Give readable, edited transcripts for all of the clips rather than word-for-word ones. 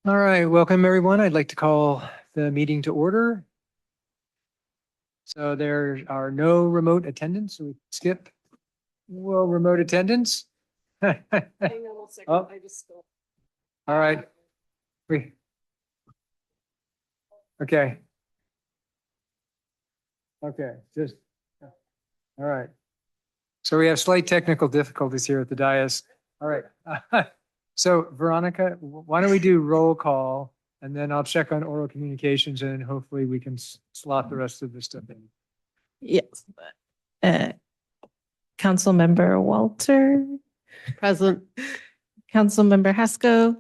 All right, welcome everyone. I'd like to call the meeting to order. So there are no remote attendants, so we skip. Well, remote attendance. Hang on one second. Oh. I just stole. All right. Okay. Okay, just, all right. So we have slight technical difficulties here at the dais. All right. So Veronica, why don't we do roll call and then I'll check on oral communications and hopefully we can slot the rest of the stuff in. Yes. Councilmember Walter, Present. Councilmember Haskell,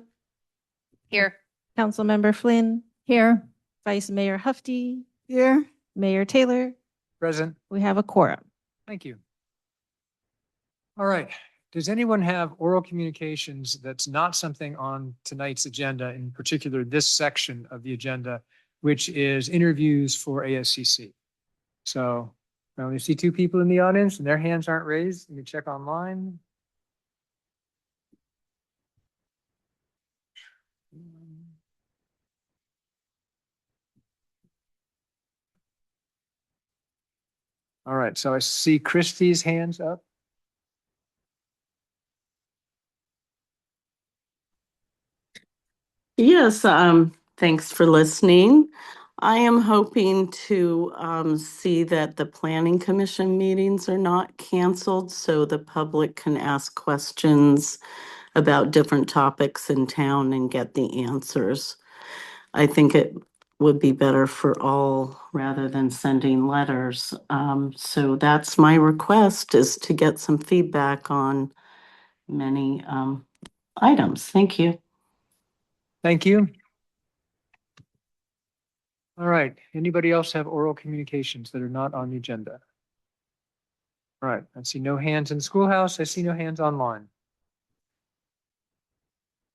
Here. Councilmember Flynn, Here. Vice Mayor Hufty, Here. Mayor Taylor. Present. We have a quorum. Thank you. All right. Does anyone have oral communications that's not something on tonight's agenda, in particular this section of the agenda, which is interviews for ASCC? So I only see two people in the audience and their hands aren't raised. Let me check online. All right, so I see Christie's hands up. Yes, thanks for listening. I am hoping to see that the Planning Commission meetings are not canceled so the public can ask questions about different topics in town and get the answers. I think it would be better for all rather than sending letters. So that's my request, is to get some feedback on many items. Thank you. Thank you. All right, anybody else have oral communications that are not on the agenda? All right, I see no hands in the schoolhouse. I see no hands online.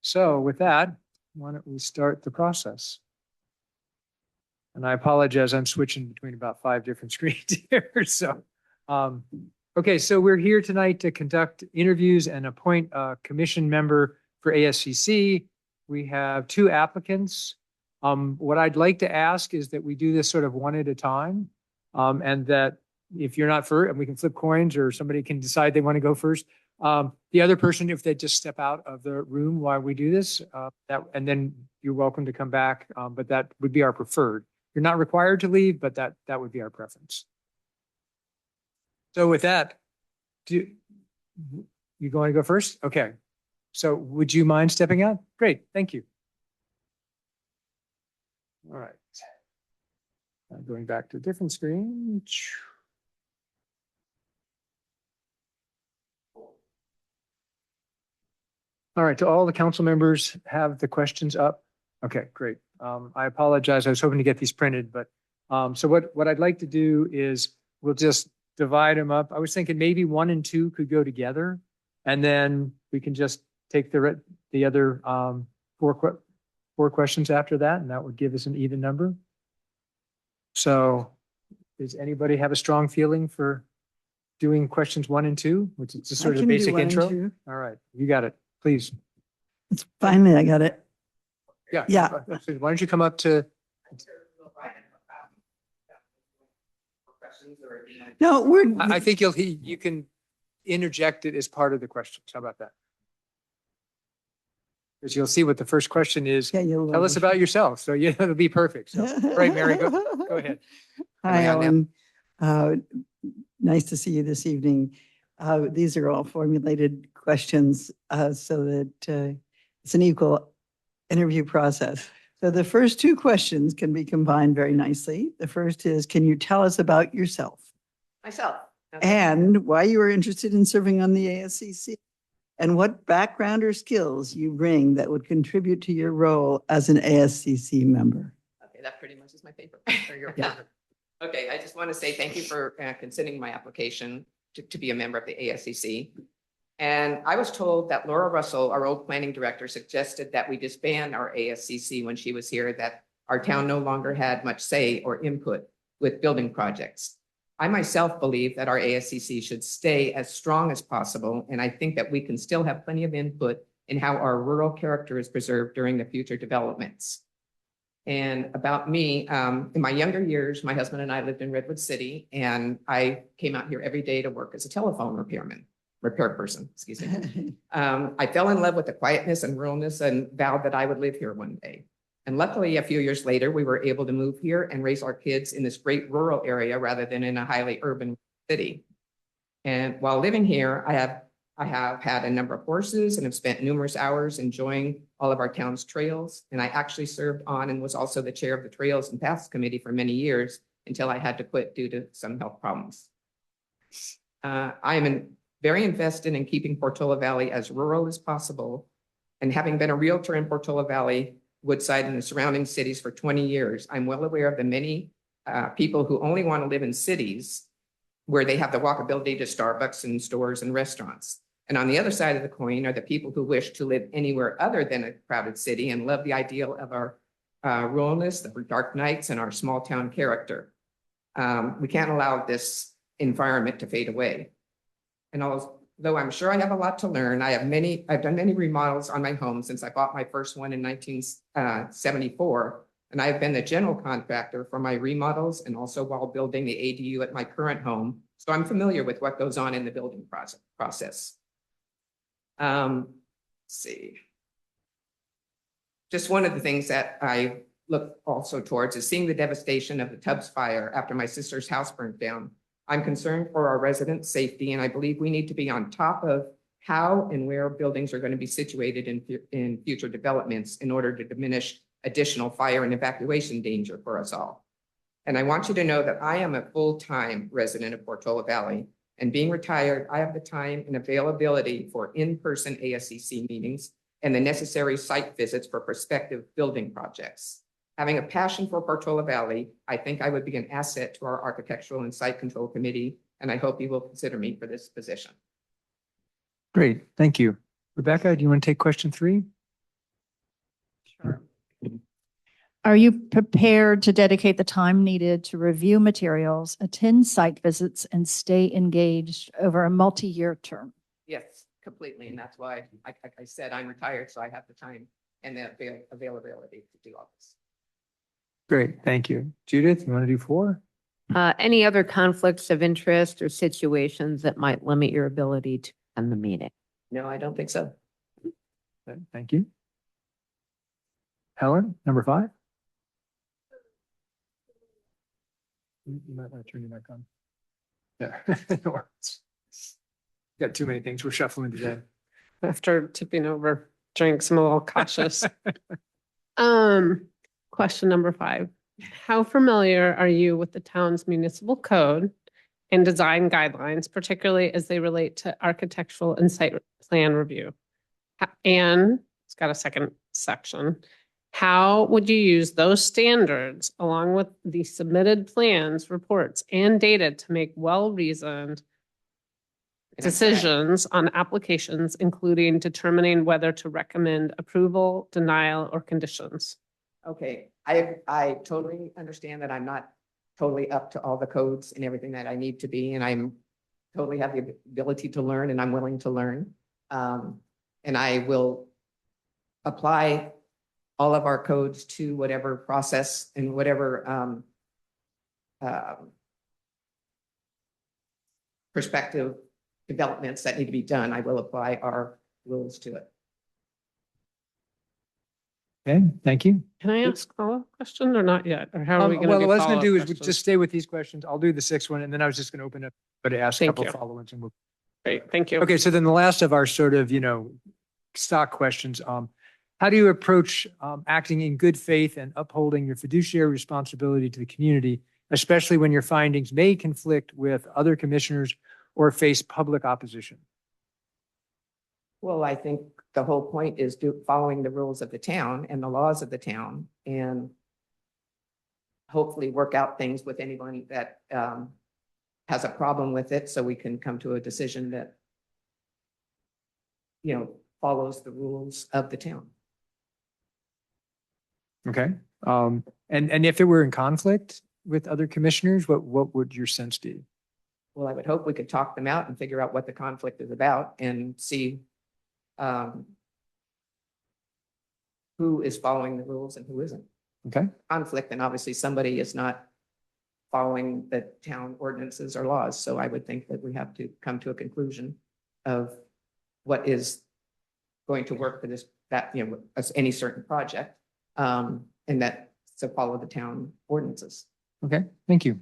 So with that, why don't we start the process? And I apologize, I'm switching between about 5 different screens here. So, okay, so we're here tonight to conduct interviews and appoint a commission member for ASCC. We have 2 applicants. What I'd like to ask is that we do this sort of one at a time, and that if you're not first, and we can flip coins or somebody can decide they want to go first. The other person, if they just step out of the room while we do this, and then you're welcome to come back, but that would be our preferred. You're not required to leave, but that would be our preference. So with that, you going to go first? Okay. So would you mind stepping out? Great, thank you. All right. Going back to a different screen. All right, do all the council members have the questions up? Okay, great. I apologize. I was hoping to get these printed, but so what I'd like to do is we'll just divide them up. I was thinking maybe 1 and 2 could go together, and then we can just take the other 4 questions after that, and that would give us an even number. So does anybody have a strong feeling for doing questions 1 and 2, which is just sort of a basic intro? All right, you got it, please. It's finally, I got it. Yeah. Yeah. Why don't you come up to? No, I think you can interject it as part of the questions. How about that? Because you'll see what the first question is. Yeah, Tell us about yourself. So yeah, it'll be perfect. So, all right, Mary, go ahead. Hi, Ellen. Nice to see you this evening. These are all formulated questions so that it's an equal interview process. So the first 2 questions can be combined very nicely. The first is, can you tell us about yourself? Myself. Okay. And why you were interested in serving on the ASCC? And what background or skills you bring that would contribute to your role as an ASCC member? Okay, that pretty much is my paper. Yeah. Okay, I just want to say thank you for considering my application to be a member of the ASCC. And I was told that Laura Russell, our old planning director, suggested that we disband our ASCC when she was here, that our town no longer had much say or input with building projects. I myself believe that our ASCC should stay as strong as possible, and I think that we can still have plenty of input and how our rural character is preserved during the future developments. And about me, in my younger years, my husband and I lived in Redwood City, and I came out here every day to work as a telephone repair person, excuse me. I fell in love with the quietness and ruralness and vowed that I would live here one day. And luckily, a few years later, we were able to move here and raise our kids in this great rural area rather than in a highly urban city. And while living here, I have had a number of horses and have spent numerous hours enjoying all of our town's trails. And I actually served on and was also the chair of the Trails and Paths Committee for many years until I had to quit due to some health problems. I am very invested in keeping Portola Valley as rural as possible. And having been a realtor in Portola Valley, Woodside, and the surrounding cities for 20 years, I'm well aware of the many people who only want to live in cities where they have the walkability to Starbucks and stores and restaurants. And on the other side of the coin are the people who wish to live anywhere other than a crowded city and love the ideal of our ruralness, the dark nights, and our small town character. We can't allow this environment to fade away. And although I'm sure I have a lot to learn, I've done many remodels on my home since I bought my first one in 1974. And I've been the general contractor for my remodels and also while building the ADU at my current home. So I'm familiar with what goes on in the building process. Let's see. Just one of the things that I look also towards is seeing the devastation of the Tubbs fire after my sister's house burned down. I'm concerned for our residents' safety, and I believe we need to be on top of how and where buildings are going to be situated in future developments in order to diminish additional fire and evacuation danger for us all. And I want you to know that I am a full-time resident of Portola Valley, and being retired, I have the time and availability for in-person ASCC meetings and the necessary site visits for prospective building projects. Having a passion for Portola Valley, I think I would be an asset to our Architectural and Site Control Committee, and I hope you will consider me for this position. Great, thank you. Rebecca, do you want to take question 3? Sure. Are you prepared to dedicate the time needed to review materials, attend site visits, and stay engaged over a multi-year term? Yes, completely, and that's why I said I'm retired, so I have the time and the availability to do all this. Great, thank you. Judith, you want to do 4? Any other conflicts of interest or situations that might limit your ability to attend the meeting? No, I don't think so. Okay, thank you. Helen, number 5? You might want to turn your mic on. Yeah. No worries. Got too many things we're shuffling today. After tipping over drinks, I'm a little cautious. Question number 5. How familiar are you with the town's municipal code and design guidelines, particularly as they relate to architectural and site plan review? And it's got a second section. How would you use those standards along with the submitted plans, reports, and data to make well-reasoned decisions on applications, including determining whether to recommend approval, denial, or conditions? Okay, I totally understand that I'm not totally up to all the codes and everything that I need to be, and I'm totally have the ability to learn, and I'm willing to learn. And I will apply all of our codes to whatever process and whatever prospective developments that need to be done. I will apply our rules to it. Okay, thank you. Can I ask a follow-up question or not yet? Or how are we going to Well, do what I was going to do follow-up is we questions? just stay with these questions. I'll do the 6th one, and then I was just going to open up, but ask a Thank couple you. follow-ons and we'll. Great, thank you. Okay, so then the last of our sort of, stock questions. How do you approach acting in good faith and upholding your fiduciary responsibility to the community, especially when your findings may conflict with other commissioners or face public opposition? Well, I think the whole point is following the rules of the town and the laws of the town, and hopefully work out things with anyone that has a problem with it, so we can come to a decision that follows the rules of the town. Okay. And if it were in conflict with other commissioners, what would your sense be? Well, I would hope we could talk them out and figure out what the conflict is about and see who is following the rules and who isn't. Okay, Conflict, and obviously somebody is not following the town ordinances or laws. So I would think that we have to come to a conclusion of what is going to work for this, that, you know, as any certain project. And that to follow the town ordinances. okay, thank you.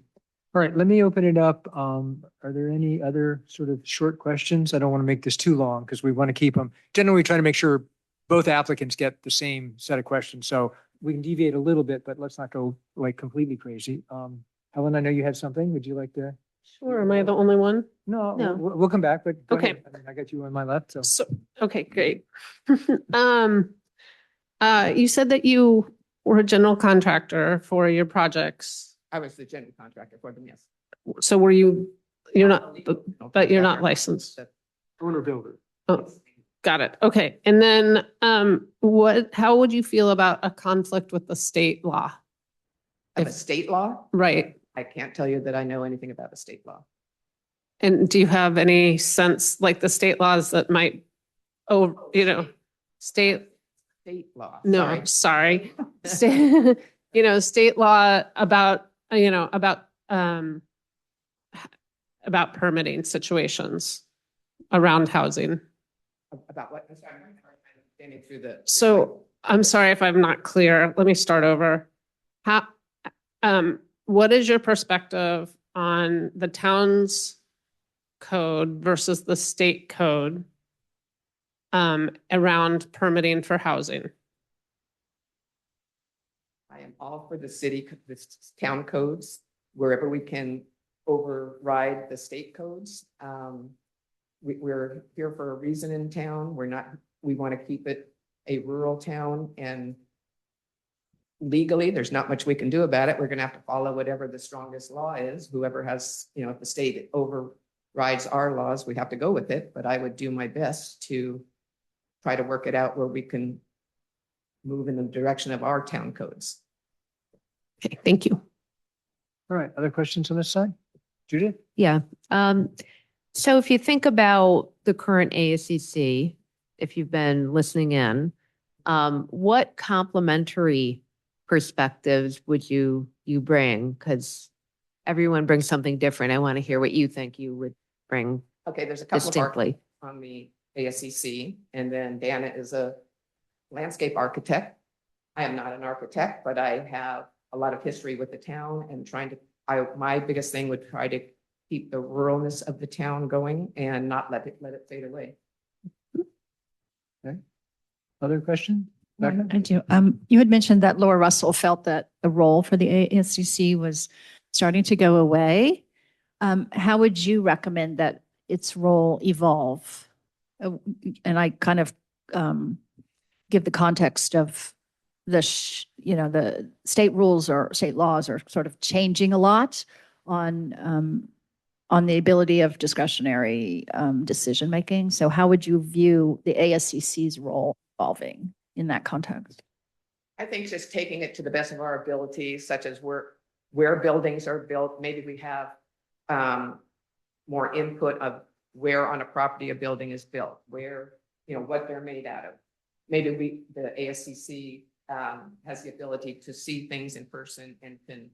All right, let me open it up. Are there any other sort of short questions? I don't want to make this too long because we want to keep them. Generally, we try to make sure both applicants get the same set of questions. So we can deviate a little bit, but let's not go like completely crazy. Helen, I know you had something. Would you like to? Sure. Am I the only one? No, No. we'll come back, but go Okay. ahead. I mean, I got you on my left, so. So, okay, great. You said that you were a general contractor for your projects. I was the general contractor for them, yes. So you're not, but you're not licensed. Owner builder. Oh, got it. Okay. And then, how would you feel about a conflict with the state law? Of a state law, Right. I can't tell you that I know anything about the state law. And do you have any sense, like the state laws that might, state, State law. no, sorry. sorry. State law about permitting situations around housing. About what? I'm sorry, I'm having a hard time understanding through the. So I'm sorry if I'm not clear. Let me start over. What is your perspective on the town's code versus the state code around permitting for housing? I am all for the city, the town codes, wherever we can override the state codes. We're here for a reason in town. We want to keep it a rural town, and legally, there's not much we can do about it. We're going to have to follow whatever the strongest law is. Whoever has, if the state overrides our laws, we have to go with it. But I would do my best to try to work it out where we can move in the direction of our town codes. Okay, thank you. All right, other questions on this side? Judith? Yeah. So if you think about the current ASCC, if you've been listening in, what complementary perspectives would you bring? Because everyone brings something different. I want to hear what you think you would bring Okay, there's a couple of distinctly. on the ASCC, and then Dana is a landscape architect. I am not an architect, but I have a lot of history with the town and my biggest thing would try to keep the ruralness of the town going and not let it fade away. Okay. Other question? I do. You had mentioned that Laura Russell felt that the role for the ASCC was starting to go away. How would you recommend that its role evolve? And I kind of give the context of the state rules or state laws are sort of changing a lot on the ability of discretionary decision making. So how would you view the ASCC's role evolving in that context? I think just taking it to the best of our ability, such as where buildings are built, maybe we have more input of where on a property a building is built, where, what they're made out of. Maybe the ASCC has the ability to see things in person and can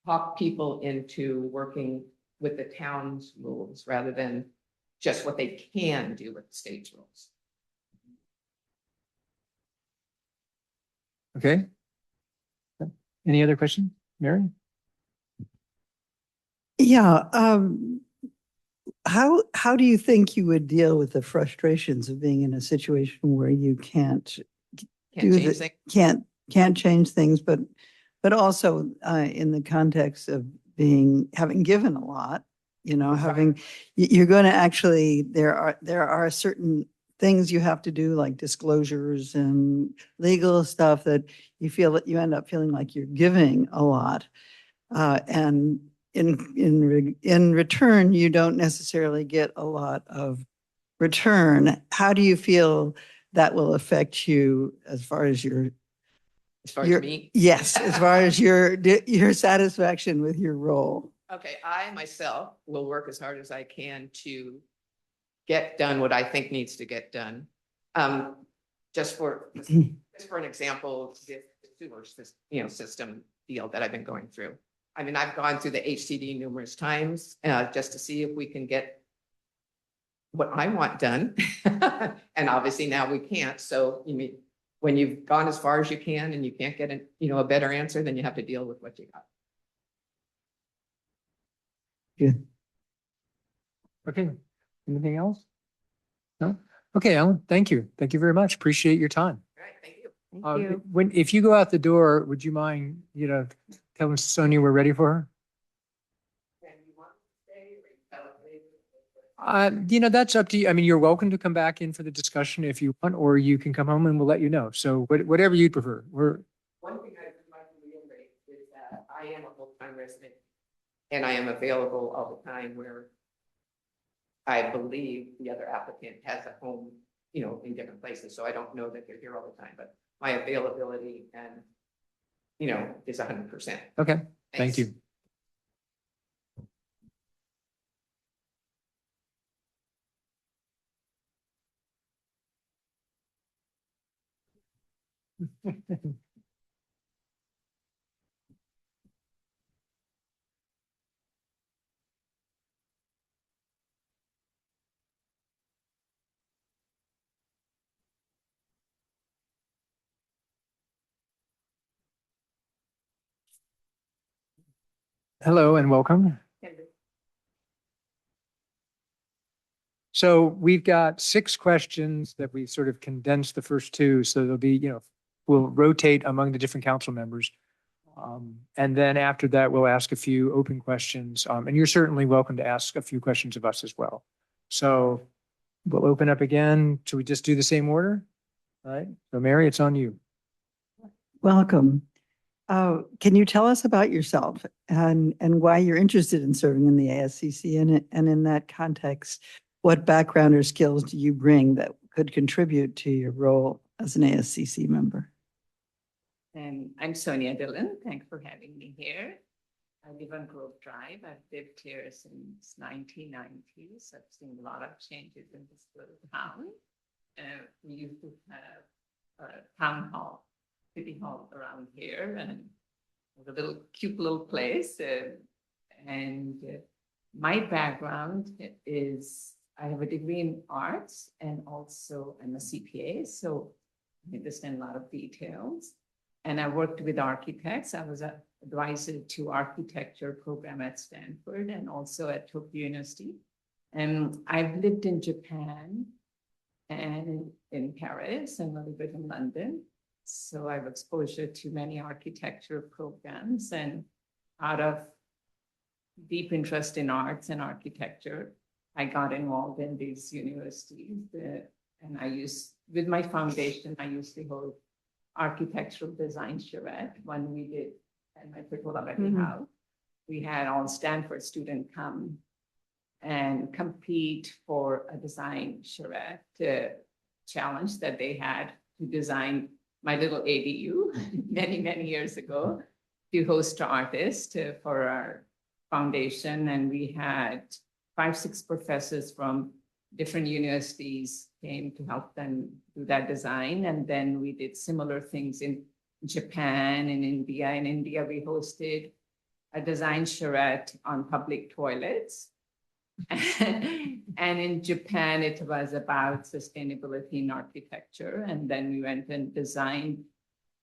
talk people into working with the town's rules rather than just what they can do with the state's rules. Okay. Any other questions? Mary? Yeah. How do you think you would deal with the frustrations of being in a situation where you can't Can't do change the- things. can't change things, but also in the context of having given a lot, you're going to actually, there are certain things you have to do like disclosures and legal stuff that you feel that you end up feeling like you're giving a lot. And in return, you don't necessarily get a lot of return. How do you feel that will affect you as far as As far as me. yes, as far as your satisfaction with your role? Okay, I myself will work as hard as I can to get done what I think needs to get done. Just for an example, the sewer system deal that I've been going through. I mean, I've gone through the HCD numerous times, just to see if we can get what I want done. And obviously now we can't. So you mean, when you've gone as far as you can and you can't get a better answer, then you have to deal with what you got. Good. Okay, anything else? No? Okay, Ellen, thank you. Thank you very much. Appreciate your time. All right, thank you. Thank you. If you go out the door, would you mind, telling Sonia we're ready for her? That's up to you. I mean, you're welcome to come back in for the discussion if you want, or you can come home and we'll let you know. So whatever you'd prefer. One thing I would like to reiterate is that I am a full-time resident and I am available all the time, where I believe the other applicant has a home, in different places. So I don't know that they're here all the time, but my availability and, is 100%. Okay, thank Thanks. you. Hello and welcome. So we've got 6 questions that we sort of condensed the first 2. So there'll be, we'll rotate among the different council members. And then after that, we'll ask a few open questions. And you're certainly welcome to ask a few questions of us as well. So we'll open up again. Should we just do the same order? All right. So Mary, it's on you. Welcome. Can you tell us about yourself and why you're interested in serving in the ASCC, and in that context, what background or skills do you bring that could contribute to your role as an ASCC member? And I'm Sonia Dillon. Thanks for having me here. I live on Grove Drive. I've lived here since 1990, so I've seen a lot of changes in this little town. We used to have a town hall, city hall around here, and it was a cute little place. My background is I have a degree in arts, and also I'm a CPA, so I understand a lot of details. And I worked with architects. I was an advisor to architecture program at Stanford and also at Tokyo University. And I've lived in Japan and in Paris and a little bit in London. So I have exposure to many architecture programs, and out of deep interest in arts and architecture, I got involved in these universities. And with my foundation, I used to hold architectural design charrette when we did at my Piccola Betty House. We had all Stanford students come and compete for a design charrette challenge that they had to design my little ADU many, many years ago to host artists for our foundation. And we had 5, 6 professors from different universities came to help them do that design. And then we did similar things in Japan and India. In India, we hosted a design charrette on public toilets. And in Japan, it was about sustainability in architecture. And then we went and designed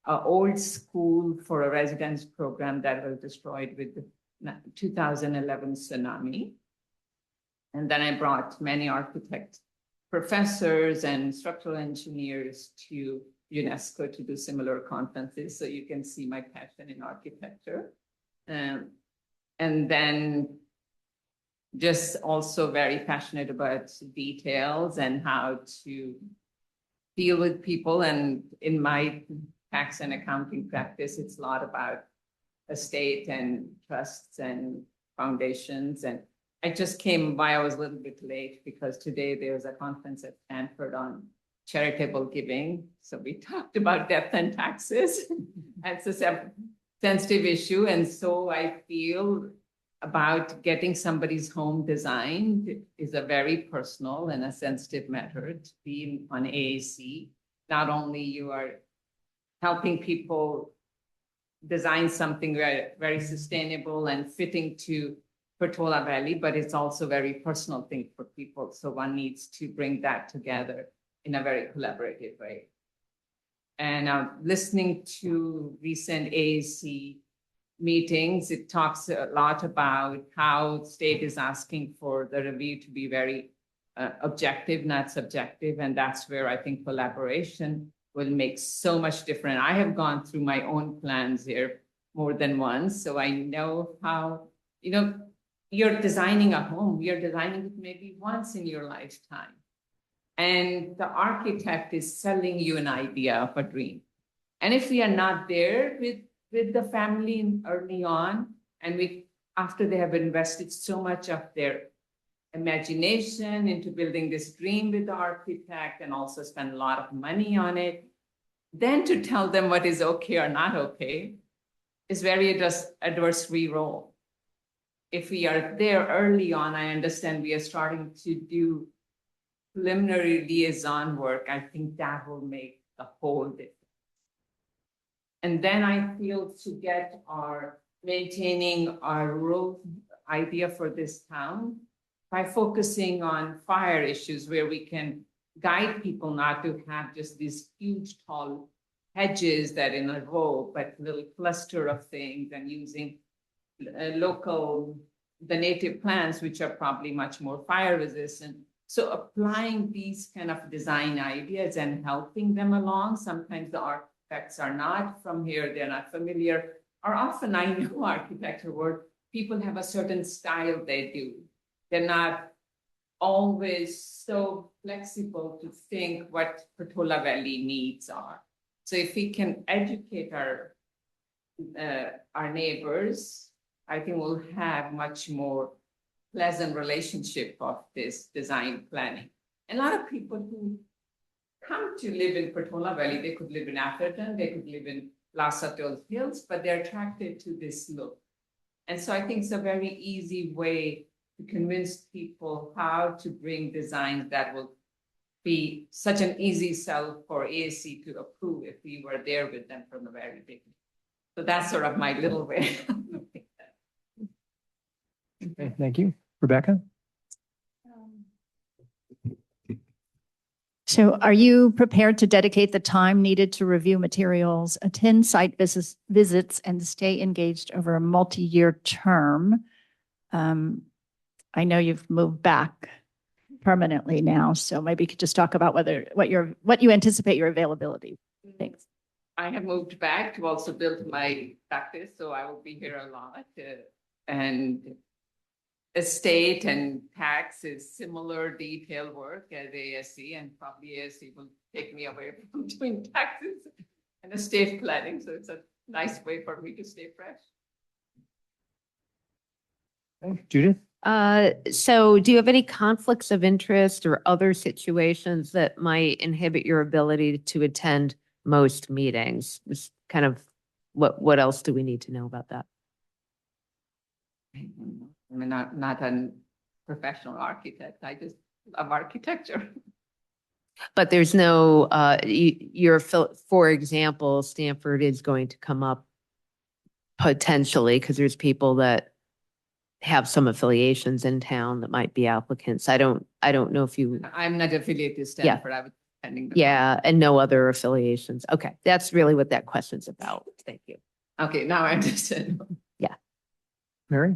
an old school for a residence program that was destroyed with the 2011 tsunami. And then I brought many architects, professors and structural engineers to UNESCO to do similar conferences. So you can see my passion in architecture. And then just also very passionate about details and how to deal with people. And in my tax and accounting practice, it's a lot about estate and trusts and foundations. And I just came by, I was a little bit late because today there was a conference at Stanford on charitable giving. So we talked about death and taxes. It's a sensitive issue. And so I feel about getting somebody's home designed is a very personal and a sensitive matter to be on AAC. Not only you are helping people design something very, very sustainable and fitting to Portola Valley, but it's also a very personal thing for people. So one needs to bring that together in a very collaborative way. And listening to recent AAC meetings, it talks a lot about how state is asking for the review to be very objective, not subjective. And that's where I think collaboration will make so much difference. I have gone through my own plans here more than once. So I know how, you're designing a home, you're designing it maybe once in your lifetime. And the architect is selling you an idea of a dream. And if we are not there with the family early on, and after they have invested so much of their imagination into building this dream with the architect and also spend a lot of money on it, then to tell them what is okay or not okay is very adversary role. If we are there early on, I understand we are starting to do preliminary liaison work. I think that will make a whole difference. And then I feel to get maintaining our rural idea for this town by focusing on fire issues where we can guide people not to have just these huge tall hedges that in a row, but little cluster of things, and using the native plants, which are probably much more fire resistant. So applying these kind of design ideas and helping them along. Sometimes the architects are not from here, they're not familiar, or often I know architecture work, people have a certain style they do. They're not always so flexible to think what Portola Valley needs are. So if we can educate our neighbors, I think we'll have much more pleasant relationship of this design planning. And a lot of people who come to live in Portola Valley, they could live in Atherton, they could live in Los Altos Hills, but they're attracted to this look. And so I think it's a very easy way to convince people how to bring designs that will be such an easy sell for AAC to approve if we were there with them from the very beginning. So that's sort of my little way. Okay, thank you. Rebecca? So are you prepared to dedicate the time needed to review materials, attend site visits, and stay engaged over a multi-year term? I know you've moved back permanently now, so maybe you could just talk about what you anticipate your availability. Thanks. I have moved back to also build my practice, so I will be here a lot. And estate and tax is similar detail work at ASC, and probably ASC will take me away from doing taxes and estate planning. So it's a nice way for me to stay fresh. Okay, Judith? So do you have any conflicts of interest or other situations that might inhibit your ability to attend most meetings? Just kind of what else do we need to know about that? I'm not a professional architect. I just love architecture. But there's no, for example, Stanford is going to come up potentially because there's people that have some affiliations in town that might be applicants. I don't know if you. I'm not affiliated to Stanford. I was attending. Yeah, and no other affiliations. Okay, that's really what that question's about. Thank you. Okay, now I understand. Yeah. Mary?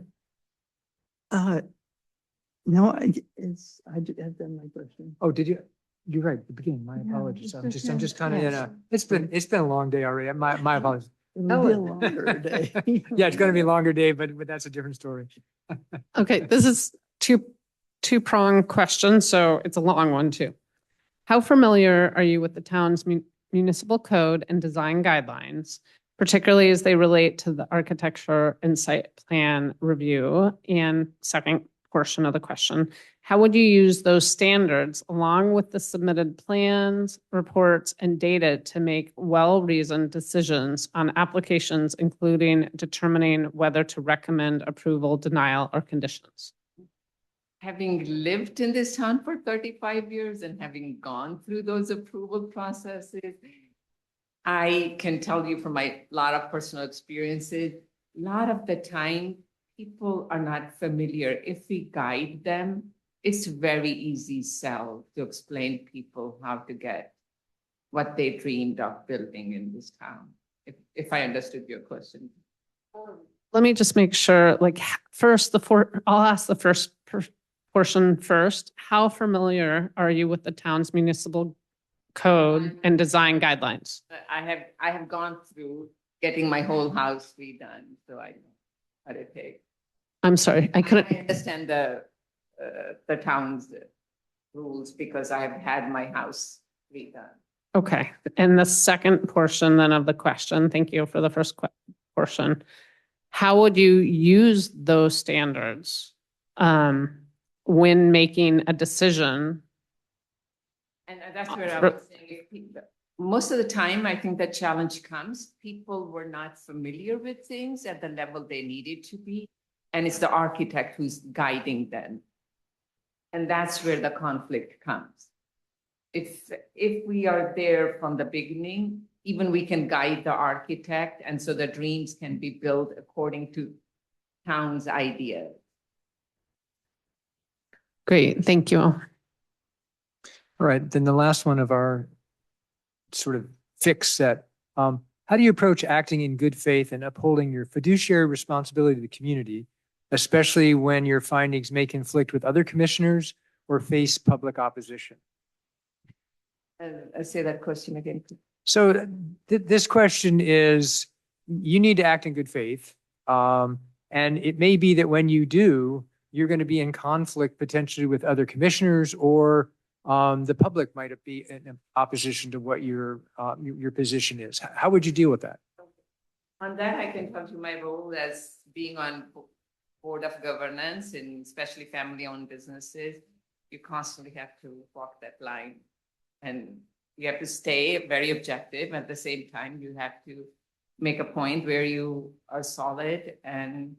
No, I've done my question. Oh, did you? You're right, at the beginning. My Yeah, apologies. it's I'm just kind of okay. it's been a long day already. My apologies. It'll be a longer day. Yeah, it's going to be a longer day, but that's a different story. Okay, this is two-pronged question, so it's a long one too. How familiar are you with the town's municipal code and design guidelines, particularly as they relate to the architecture and site plan review? And second portion of the question, how would you use those standards along with the submitted plans, reports, and data to make well-reasoned decisions on applications, including determining whether to recommend approval, denial, or conditions? Having lived in this town for 35 years and having gone through those approval processes, I can tell you from my lot of personal experiences, a lot of the time, people are not familiar. If we guide them, it's very easy sell to explain people how to get what they dreamed of building in this town, if I understood your question. Let me just make sure, like, first, I'll ask the first portion first. How familiar are you with the town's municipal code and design guidelines? I have gone through getting my whole house redone, so I know what it takes. I'm sorry, I couldn't. I understand the town's rules because I have had my house redone. Okay, and the second portion then of the question, thank you for the first portion. How would you use those standards when making a decision? And that's where I was saying, most of the time, I think the challenge comes, people were not familiar with things at the level they needed to be. And it's the architect who's guiding them. And that's where the conflict comes. If we are there from the beginning, even we can guide the architect, and so the dreams can be built according to town's ideas. Great, thank you. All right, then the last one of our sort of fixed set. How do you approach acting in good faith and upholding your fiduciary responsibility to the community, especially when your findings may conflict with other commissioners or face public opposition? Say that question again. So this question is, you need to act in good faith. And it may be that when you do, you're going to be in conflict potentially with other commissioners, or the public might be in opposition to what your position is. How would you deal with that? On that, I can come to my role as being on board of governance, and especially family-owned businesses. You constantly have to walk that line, and you have to stay very objective. At the same time, you have to make a point where you are solid, and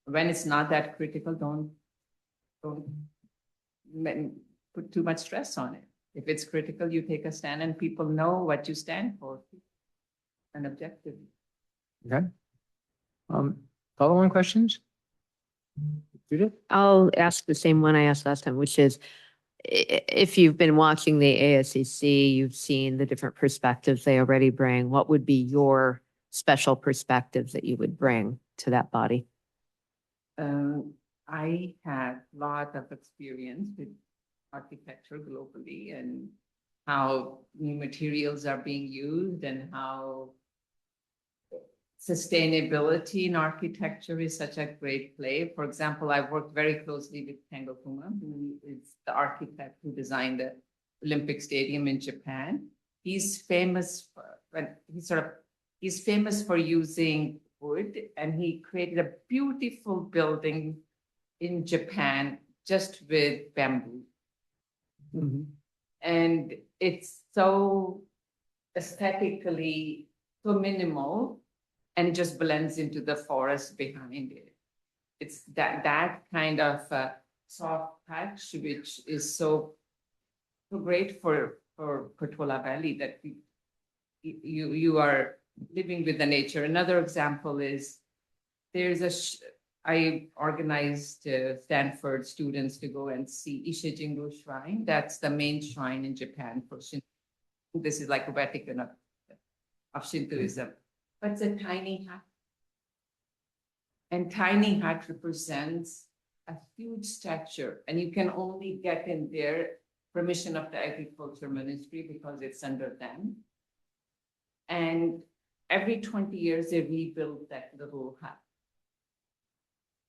when it's not that critical, don't put too much stress on it. If it's critical, you take a stand, and people know what you stand for, and objective. Okay. Follow-on questions? Judith? I'll ask the same one I asked last time, which is, if you've been watching the ASCC, you've seen the different perspectives they already bring, what would be your special perspective that you would bring to that body? I had a lot of experience with architecture globally and how new materials are being used and how sustainability in architecture is such a great play. For example, I've worked very closely with Tengo Kuma, who is the architect who designed the Olympic Stadium in Japan. He's famous for using wood, and he created a beautiful building in Japan just with bamboo. Mm-hmm. And it's so aesthetically so minimal, and it just blends into the forest behind it. It's that kind of soft touch, which is so great for Portola Valley, that you are living with the nature. Another example is I organized Stanford students to go and see Ise Jingu Shrine. That's the main shrine in Japan for Shinto. This is like a Vatican of Shintoism. But it's a tiny hut. And tiny hut represents a huge stature. And you can only get in there permission of the agriculture ministry because it's under them. And every 20 years, they rebuild that little hut.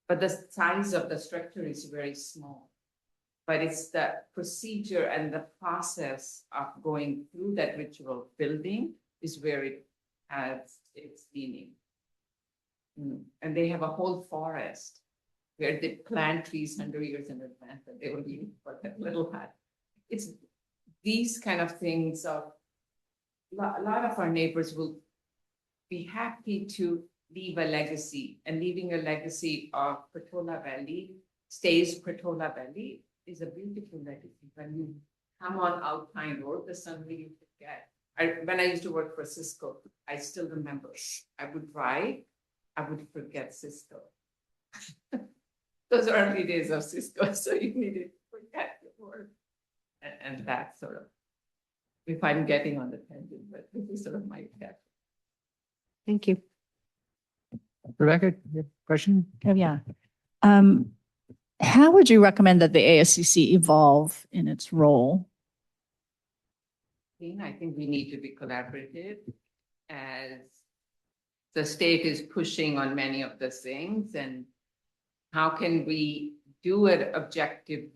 But the size of the structure is very small. But it's the procedure and the process of going through that ritual building is where it has its meaning. And they have a whole forest where they plant trees 100 years in advance and they will leave for that little hut. It's these kind of things of, a lot of our neighbors will be happy to leave a legacy, and leaving a legacy of Portola Valley stays Portola Valley is a beautiful legacy. When you come on Alpine Road, the suddenly you forget. When I used to work for Cisco, I still remember, I would drive, I would forget Cisco. Those early days of Cisco, so you needed to forget your work. And that sort of, if I'm getting on the tangent, but this is sort of my reaction. Thank you. Rebecca, you have a question? Oh, yeah. How would you recommend that the ASCC evolve in its role? I think we need to be collaborative as the state is pushing on many of the things, and how can we do an objective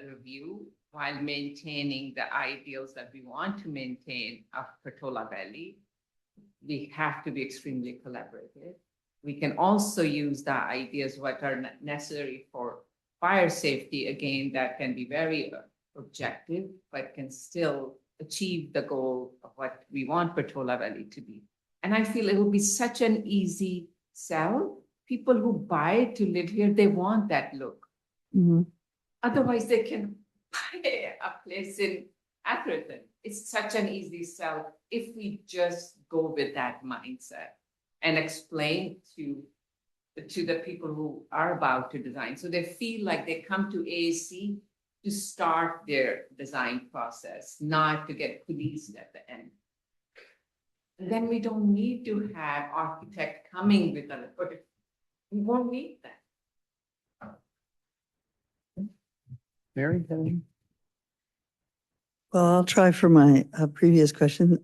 review while maintaining the ideals that we want to maintain of Portola Valley? We have to be extremely collaborative. We can also use the ideas what are necessary for fire safety, again, that can be very objective, but can still achieve the goal of what we want Portola Valley to be. And I feel it will be such an easy sell. People who buy to live here, they want that look. Otherwise, they can buy a place in Atherton. It's such an easy sell if we just go with that mindset and explain to the people who are about to design. So they feel like they come to AAC to start their design process, not to get policed at the end. And then we don't need to have architect coming with a, we won't need that. Mary? Any? Well, I'll try for my previous question.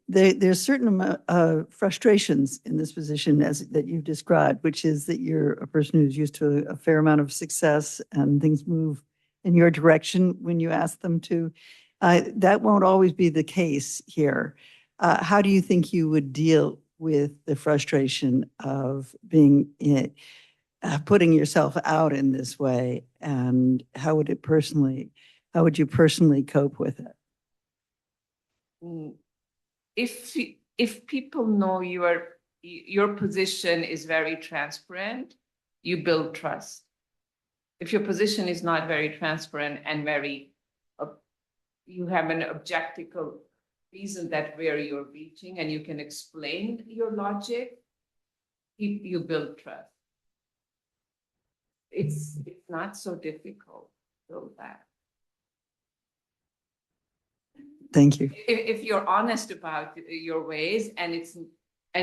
There's certain amount of frustrations in this position as that you've described, which is that you're a person who's used to a fair amount of success and things move in your direction when you ask them to. That won't always be the case here. How do you think you would deal with the frustration of being putting yourself out in this way, and how would you personally cope with it? If people know your position is very transparent, you build trust. If your position is not very transparent and very, you have an objective reason that where you're reaching and you can explain your logic, you build trust. It's not so difficult to build that. Thank you. If you're honest about your ways and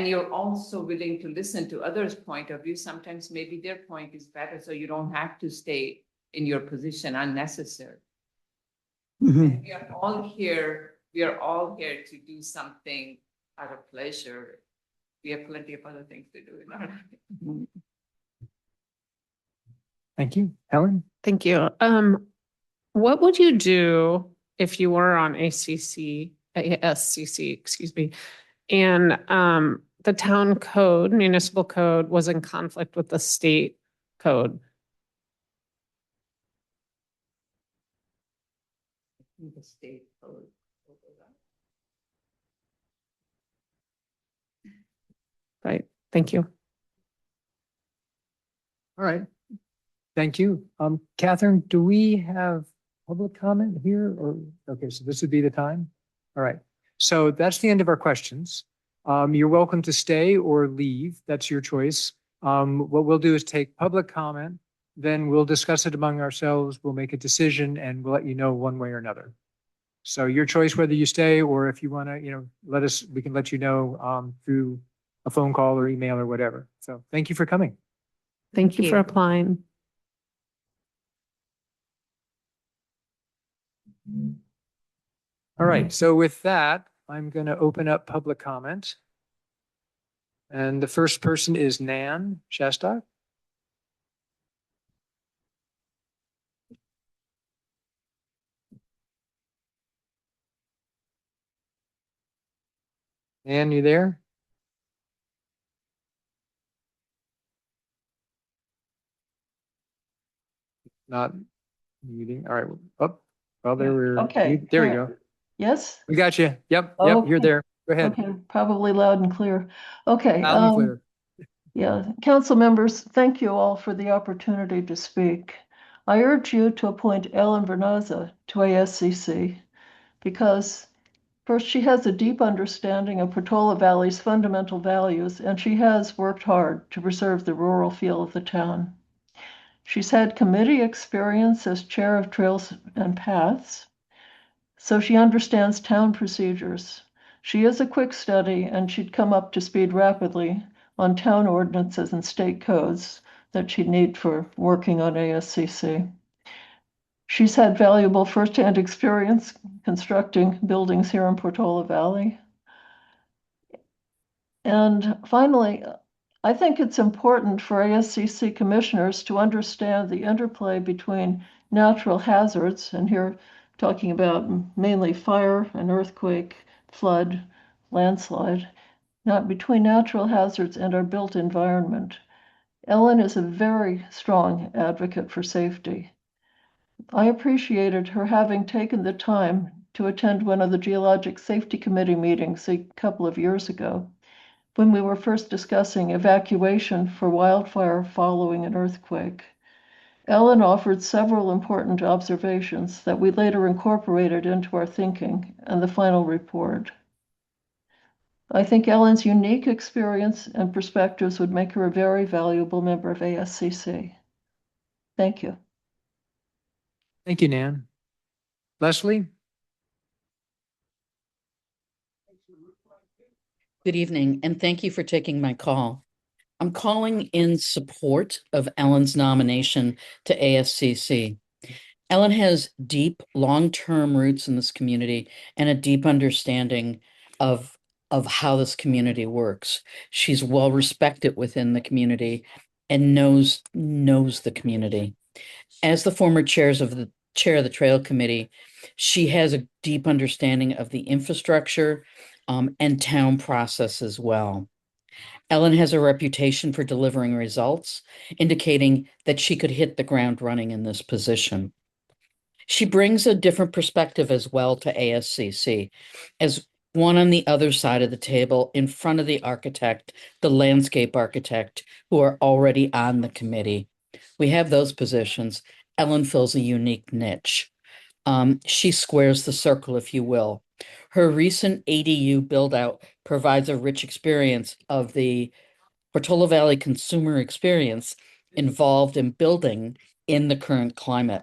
you're also willing to listen to others' point of view, sometimes maybe their point is better, so you don't have to stay in your position unnecessary. And we are all here to do something out of pleasure. We have plenty of other things to do in our life. Thank you. Helen? Thank you. What would you do if you were on ASCC, excuse me, and the town code, municipal code, was in conflict with the state code? The state code. Right. Thank you. All right. Thank you. Catherine, do we have public comment here or, okay, so this would be the time? All right. So that's the end of our questions. You're welcome to stay or leave. That's your choice. What we'll do is take public comment, then we'll discuss it among ourselves. We'll make a decision and we'll let you know one way or another. So your choice, whether you stay or if you want to, we can let you know through a phone call or email or whatever. So thank you for coming. Thank you for applying. All right, so with that, I'm going to open up public comment. And the first person is Nan Shastak. Nan, you there? not muting. All right. Oh, well, there Yeah, we're, okay, there we here. go. Yes? We got you. Yep, you're Okay. there. Go ahead. Okay, probably loud and clear. Okay. Loud and clear. Yeah, council members, thank you all for the opportunity to speak. I urge you to appoint Ellen Vernazza to ASCC because first, she has a deep understanding of Portola Valley's fundamental values, and she has worked hard to preserve the rural feel of the town. She's had committee experience as chair of Trails and Paths, so she understands town procedures. She is a quick study, and she'd come up to speed rapidly on town ordinances and state codes that she'd need for working on ASCC. She's had valuable firsthand experience constructing buildings here in Portola Valley. And finally, I think it's important for ASCC commissioners to understand the interplay between natural hazards, and here talking about mainly fire and earthquake, flood, landslide, not between natural hazards and our built environment. Ellen is a very strong advocate for safety. I appreciated her having taken the time to attend one of the Geologic Safety Committee meetings a couple of years ago when we were first discussing evacuation for wildfire following an earthquake. Ellen offered several important observations that we later incorporated into our thinking and the final report. I think Ellen's unique experience and perspectives would make her a very valuable member of ASCC. Thank you. Thank you, Nan. Leslie? Good evening, and thank you for taking my call. I'm calling in support of Ellen's nomination to ASCC. Ellen has deep, long-term roots in this community and a deep understanding of how this community works. She's well respected within the community and knows the community. As the former chair of the Trail Committee, she has a deep understanding of the infrastructure and town process as well. Ellen has a reputation for delivering results, indicating that she could hit the ground running in this position. She brings a different perspective as well to ASCC, as one on the other side of the table in front of the architect, the landscape architect, who are already on the committee. We have those positions. Ellen fills a unique niche. She squares the circle, if you will. Her recent ADU build-out provides a rich experience of the Portola Valley consumer experience involved in building in the current climate.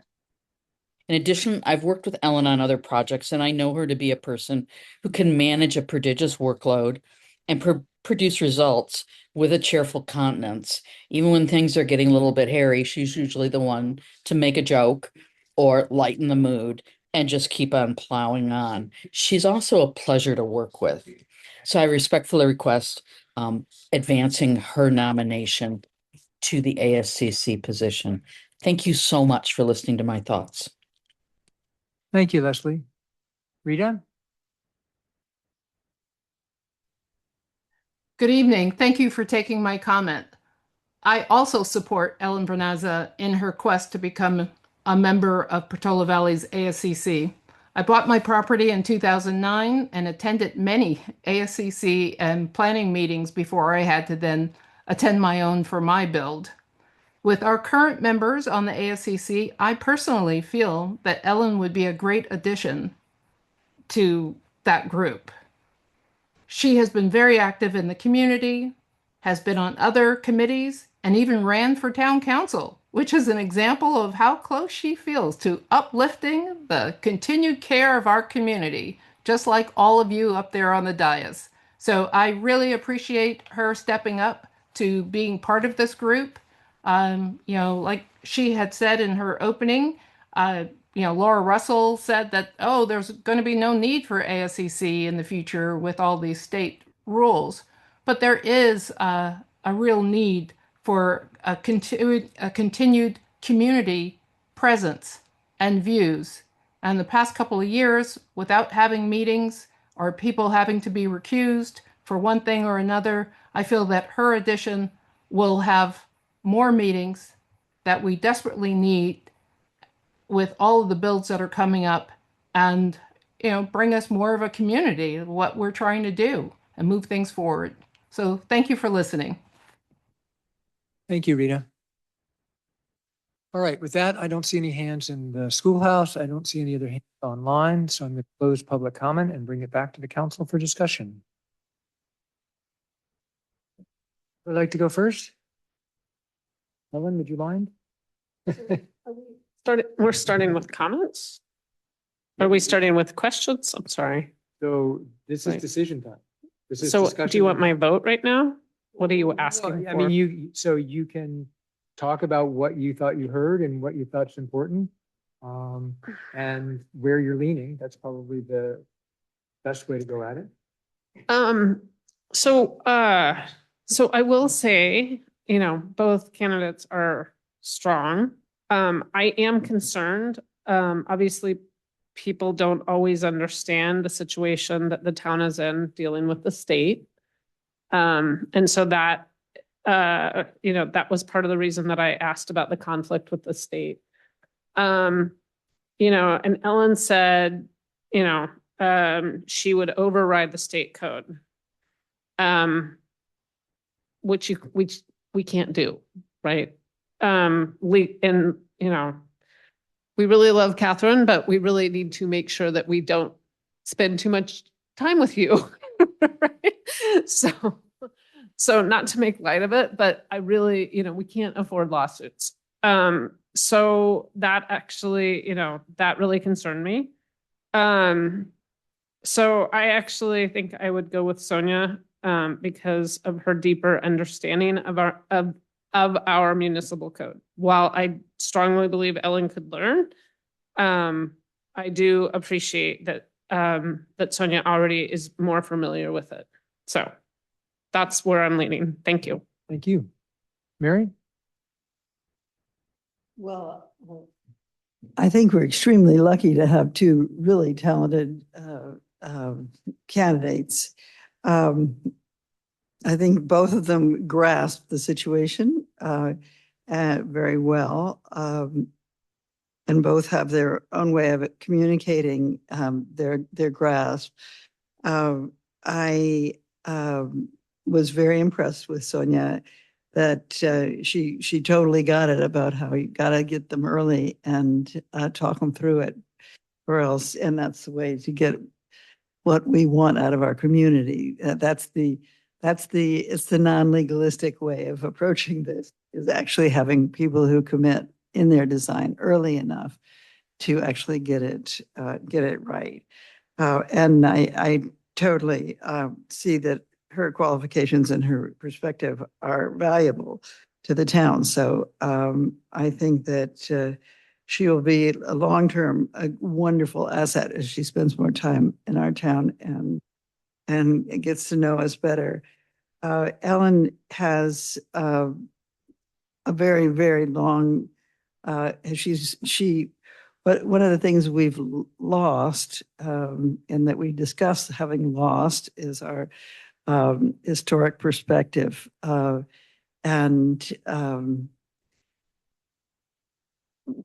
In addition, I've worked with Ellen on other projects, and I know her to be a person who can manage a prodigious workload and produce results with a cheerful countenance. Even when things are getting a little bit hairy, she's usually the one to make a joke or lighten the mood and just keep on plowing on. She's also a pleasure to work with. So I respectfully request advancing her nomination to the ASCC position. Thank you so much for listening to my thoughts. Thank you, Leslie. Rita? Good evening. Thank you for taking my comment. I also support Ellen Vernazza in her quest to become a member of Portola Valley's ASCC. I bought my property in 2009 and attended many ASCC and planning meetings before I had to then attend my own for my build. With our current members on the ASCC, I personally feel that Ellen would be a great addition to that group. She has been very active in the community, has been on other committees, and even ran for town council, which is an example of how close she feels to uplifting the continued care of our community, just like all of you up there on the dais. So I really appreciate her stepping up to being part of this group. Like she had said in her opening, Laura Russell said that, oh, there's going to be no need for ASCC in the future with all these state rules. But there is a real need for a continued community presence and views. And the past couple of years, without having meetings or people having to be recused for one thing or another, I feel that her addition will have more meetings that we desperately need with all of the builds that are coming up and, bring us more of a community, what we're trying to do and move things forward. So thank you for listening. Thank you, Rita. All right, with that, I don't see any hands in the schoolhouse. I don't see any other hands online, so I'm going to close public comment and bring it back to the council for discussion. Would like to go first? Ellen, would you mind? We're starting with comments? Are we starting with questions? I'm sorry. So this is Right. decision time. This is So discussion. do you want my vote right now? What are you asking Well, for? I mean, you can talk about what you thought you heard and what you thought is important. And where you're leaning. That's probably the best way to go at it. So I will say, both candidates are strong. I am concerned. Obviously, people don't always understand the situation that the town is in dealing with the state. And so that, that was part of the reason that I asked about the conflict with the state. And Ellen said, she would override the state code. Which we can't do, right? We really love Catherine, but we really need to make sure that we don't spend too much time with you. Right? So not to make light of it, but I really, we can't afford lawsuits. So that actually, that really concerned me. So I actually think I would go with Sonia because of her deeper understanding of our municipal code. While I strongly believe Ellen could learn, I do appreciate that that Sonia already is more familiar with it. So that's where I'm leaning. Thank you. Thank you. Mary? Well, I think we're extremely lucky to have two really talented candidates. I think both of them grasp the situation very well, and both have their own way of communicating their grasp. I was very impressed with Sonia that she totally got it about how you got to get them early and talk them through it, or else, and that's the way to get what we want out of our community. It's the non-legalistic way of approaching this, is actually having people who commit in their design early enough to actually get it right. And I totally see that her qualifications and her perspective are valuable to the town. So I think that she will be a long-term, a wonderful asset as she spends more time in our town and gets to know us better. Ellen has a very, very long, but one of the things we've lost and that we discussed having lost is our historic perspective.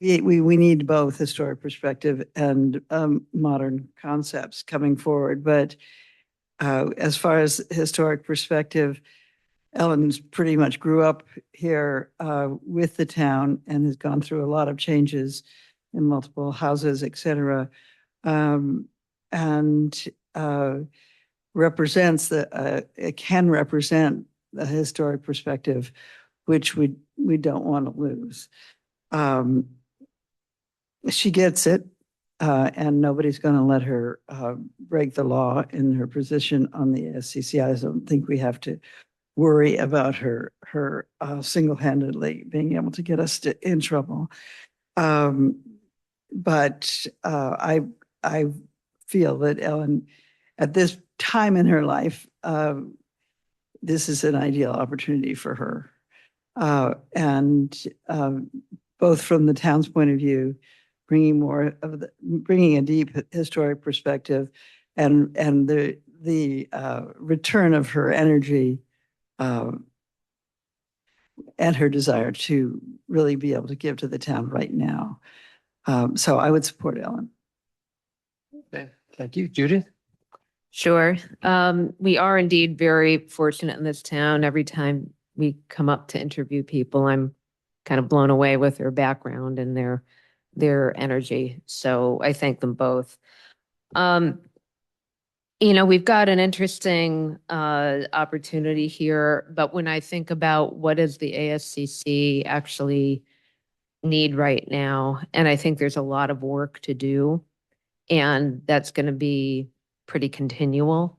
We need both historic perspective and modern concepts coming forward. But as far as historic perspective, Ellen's pretty much grew up here with the town and has gone through a lot of changes in multiple houses, et cetera, and represents it can represent the historic perspective, which we don't want to lose. She gets it, and nobody's going to let her break the law in her position on the SCC. I don't think we have to worry about her single-handedly being able to get us in trouble. But I feel that Ellen, at this time in her life, this is an ideal opportunity for her. And both from the town's point of view, bringing a deep historic perspective, and the return of her energy and her desire to really be able to give to the town right now. So I would support Ellen. Okay, thank you. Judith? Sure. We are indeed very fortunate in this town. Every time we come up to interview people, I'm kind of blown away with their background and their energy. So I thank them both. We've got an interesting opportunity here, but when I think about what does the ASCC actually need right now, and I think there's a lot of work to do, and that's going to be pretty continual.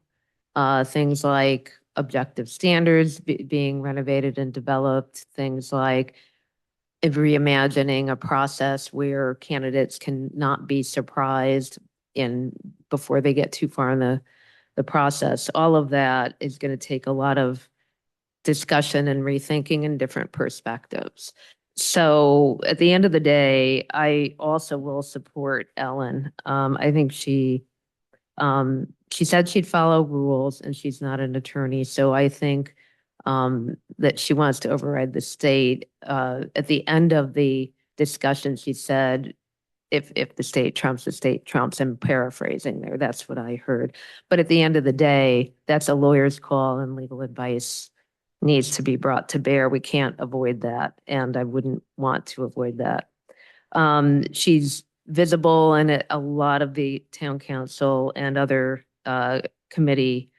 Things like objective standards being renovated and developed, things like reimagining a process where candidates can not be surprised before they get too far in the process. All of that is going to take a lot of discussion and rethinking and different perspectives. So at the end of the day, I also will support Ellen. I think she said she'd follow rules, and she's not an attorney. So I think that she wants to override the state. At the end of the discussion, she said, if the state trumps, I'm paraphrasing there. That's what I heard. But at the end of the day, that's a lawyer's call, and legal advice needs to be brought to bear. We can't avoid that, and I wouldn't want to avoid that. She's visible in a lot of the town council and other committee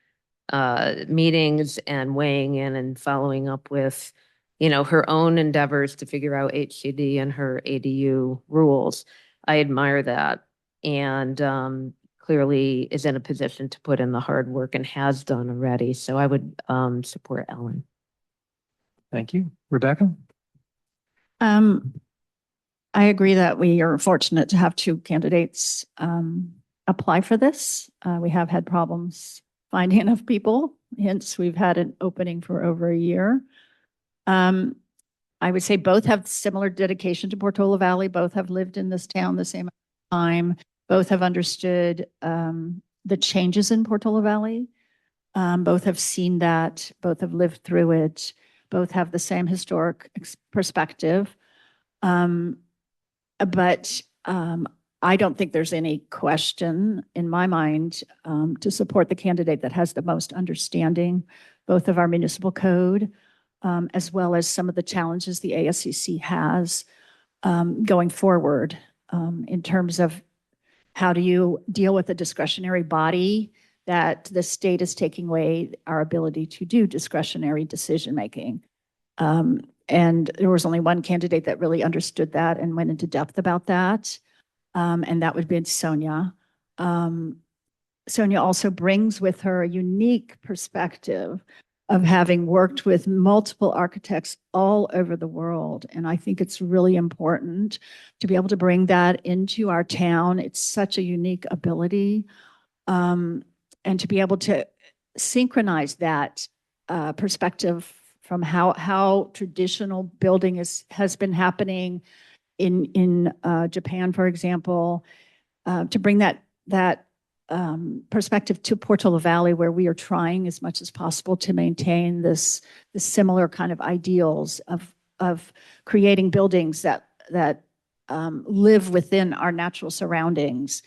meetings, and weighing in and following up with, her own endeavors to figure out HCD and her ADU rules. I admire that, and clearly is in a position to put in the hard work and has done already. So I would support Ellen. Thank you. Rebecca? I agree that we are fortunate to have two candidates apply for this. We have had problems finding enough people, hence we've had an opening for over a year. I would say both have similar dedication to Portola Valley. Both have lived in this town the same time. Both have understood the changes in Portola Valley. Both have seen that. Both have lived through it. Both have the same historic perspective. But I don't think there's any question in my mind to support the candidate that has the most understanding, both of our municipal code, as well as some of the challenges the ASCC has going forward in terms of how do you deal with a discretionary body that the state is taking away our ability to do discretionary decision-making. And there was only one candidate that really understood that and went into depth about that. And that would be Sonia. Sonia also brings with her a unique perspective of having worked with multiple architects all over the world. And I think it's really important to be able to bring that into our town. It's such a unique ability. And to be able to synchronize that perspective from how traditional building has been happening in Japan, for example, to bring that perspective to Portola Valley, where we are trying as much as possible to maintain this similar kind of ideals of creating buildings that live within our natural surroundings,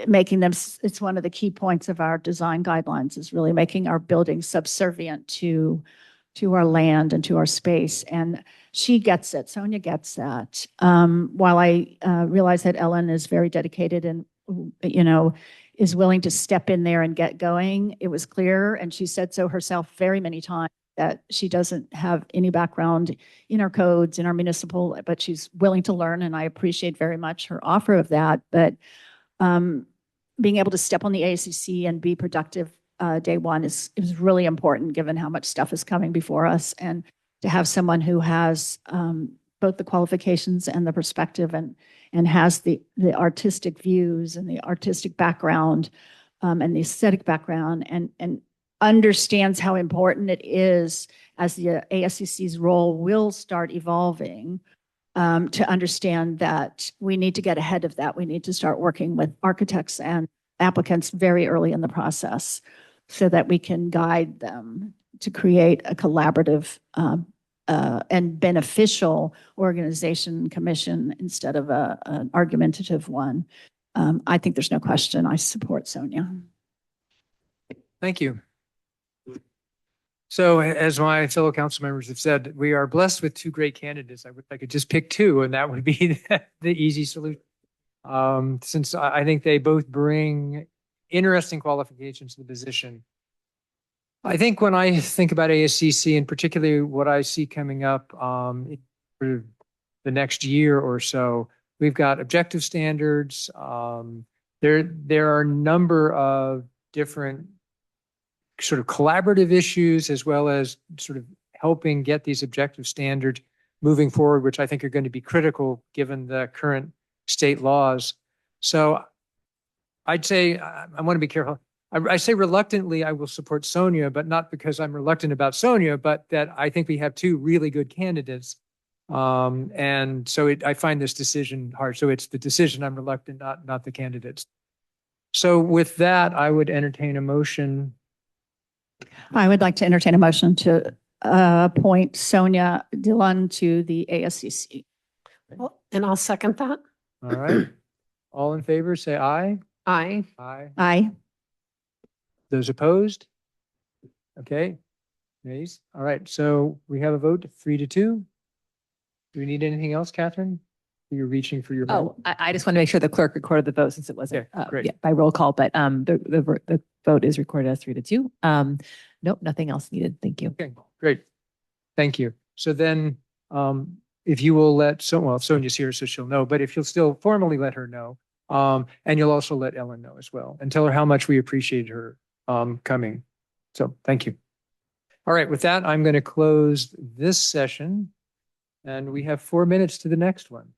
making them. It's one of the key points of our design guidelines is really making our buildings subservient to our land and to our space. And she gets it. Sonia gets that. While I realize that Ellen is very dedicated and, is willing to step in there and get going, it was clear, and she said so herself very many times, that she doesn't have any background in our codes, in our municipal, but she's willing to learn, and I appreciate very much her offer of that. But being able to step on the ASCC and be productive day one is really important, given how much stuff is coming before us, and to have someone who has both the qualifications and the perspective and has the artistic views and the artistic background and the aesthetic background and understands how important it is as the ASCC's role will start evolving, to understand that we need to get ahead of that. We need to start working with architects and applicants very early in the process so that we can guide them to create a collaborative and beneficial organization commission instead of an argumentative one. I think there's no question. I support Sonia. Thank you. So as my fellow council members have said, we are blessed with two great candidates. I wish I could just pick two and that would be the easy solution. Since I think they both bring interesting qualifications to the position. I think when I think about ASCC and particularly what I see coming up for the next year or so, we've got objective standards. There are a number of different sort of collaborative issues as well as sort of helping get these objective standards moving forward, which I think are going to be critical given the current state laws. So I'd say, I want to be careful. I say reluctantly, I will support Sonia, but not because I'm reluctant about Sonia, but that I think we have two really good candidates. And so I find this decision hard. So it's the decision I'm reluctant, not the candidates. So with that, I would entertain a motion. I would like to entertain a motion to appoint Sonia Dillon to the ASCC. And I'll second that. All right. All in favor, say aye. Aye. Aye. Aye. Those opposed? Okay. Nays. All right. So we have a vote 3-2. Do we need anything else, Catherine? You're reaching for your. Oh, I just want to make sure the clerk recorded the vote since it wasn't Okay, great. by roll call, but the vote is recorded as 3-2. Nope, nothing else needed. Thank you. Okay, great. Thank you. So then, if you will let, Sonia's here, so she'll know, but if you'll still formally let her know, and you'll also let Ellen know as well, and tell her how much we appreciate her coming. So thank you. All right, with that, I'm going to close this session, and we have 4 minutes to the next one.